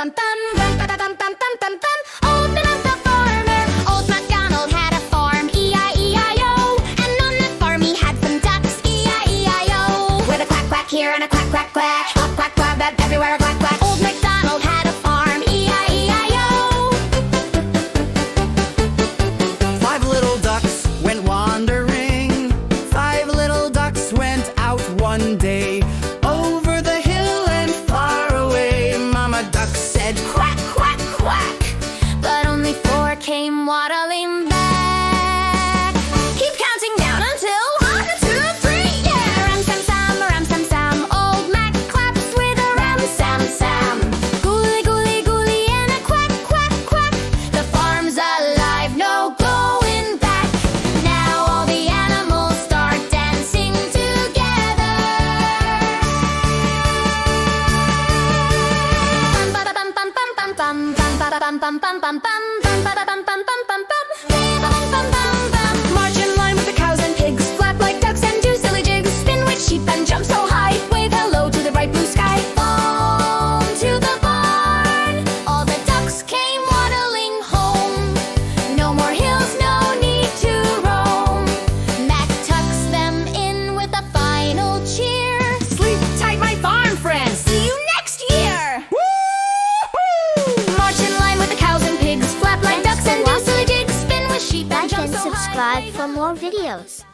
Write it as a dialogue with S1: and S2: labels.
S1: dun dun. Dun dun dun dun dun dun dun. Old MacDonald the farmer. Old MacDonald had a farm, E-I-E-I-O. And on that farm he had some ducks, E-I-E-I-O. With a quack quack here and a quack quack quack. A quack quack that everywhere a quack quack. Old MacDonald had a farm, E-I-E-I-O.
S2: Five little ducks went wandering. Five little ducks went out one day. Over the hill and far away. Mama duck said quack,
S1: Quack, quack, but only four came waddling back. Keep counting down until 1, 2, 3, yeah! Rum sam sam, rum sam sam. Old Mac claps with a rum sam sam. Gooly gooly gooly and a quack quack quack. The farm's alive, no going back. Now all the animals start dancing together. Bum bum bum bum bum bum bum bum bum bum bum bum bum bum bum bum bum bum bum. March in line with the cows and pigs, flap like ducks and do silly jigs, spin with sheep and jump so high, wave hello to the bright blue sky. Home to the barn, all the ducks came waddling home. No more hills, no need to roam. Mac tucks them in with a final cheer.
S2: sleep tight, my farm friends.
S1: See you next year! March in line with the cows and pigs, flap like ducks and do silly jigs, spin with sheep and
S3: Like
S1: jump
S3: and
S1: so high.
S3: subscribe for more videos.